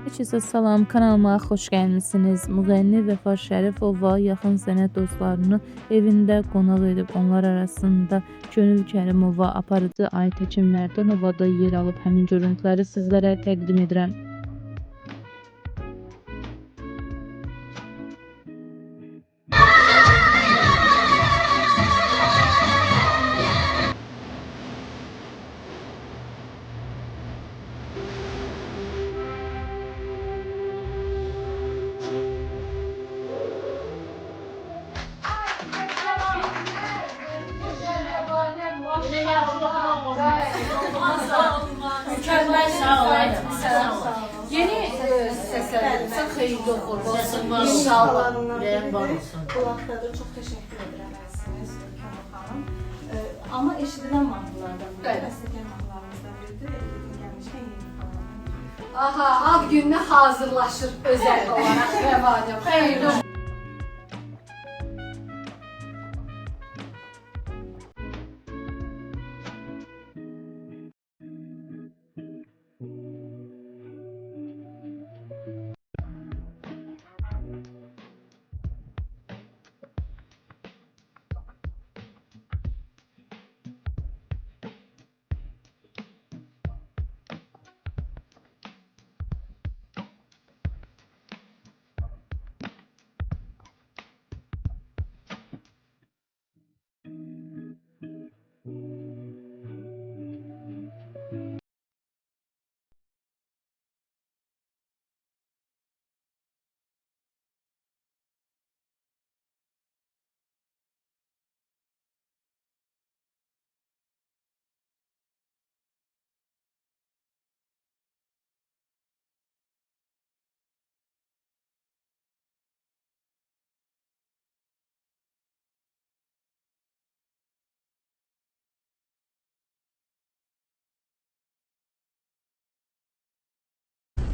Herkese salam, kanalıma xoş gəlmisiniz. Müğənni Vəfa Şərifova yaxın sənət dostlarını evində qonaq edib, onlar arasında Könül Kərimova, aparıcı Aytəkin Mərdanova da yer alıb. Həmin görüntüləri sizlərə təqdim edirəm. Mükemmel sağ olun. Yeni seslerimize hayırlı uğurlu olsun inşallah. Kulakları çok teşekkür edersiniz Kemal Hanım. Ama eşidilen mahnılardan biri, Evet. Bəstəkar mahnılarımızdan biridir. Elbette gelmişken yeni falan. Aha, ad gününe hazırlaşır özel olarak Revacım. Hayırlı uğurlu.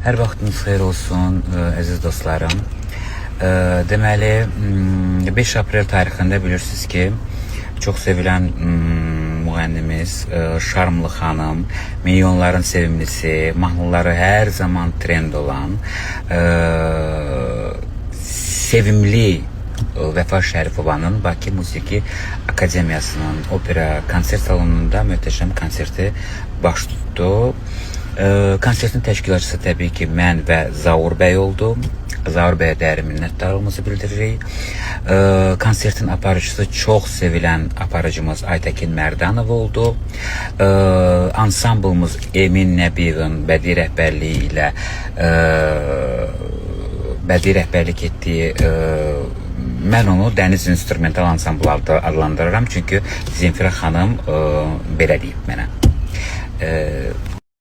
Hər vaxtınız xeyir olsun, əziz dostlarım. Deməli, 5 aprel tarixində bilirsiniz ki, çox sevilən müğənnimiz Şarmlı xanım, milyonların sevimlisi, mahnıları hər zaman trend olan, sevimli Vəfa Şərifovanın Bakı Musiqi Akademiyasının opera konsert salonunda möhtəşəm konserti baş tutdu. Konsertin təşkilatçısı təbii ki, mən və Zaur bəy oldu. Zaur bəyə dərin minnətdarlığımızı bildiririk. Konsertin aparıcısı çox sevilən aparıcımız Aytəkin Mərdanov oldu. Ansamblımız Emin Nəbiyevin bədii rəhbərliyi ilə bədii rəhbərlik etdiyi mən onu Dəniz İnstrumental Ansambl adlandırıram. Çünki Zemfira xanım belə deyib mənə.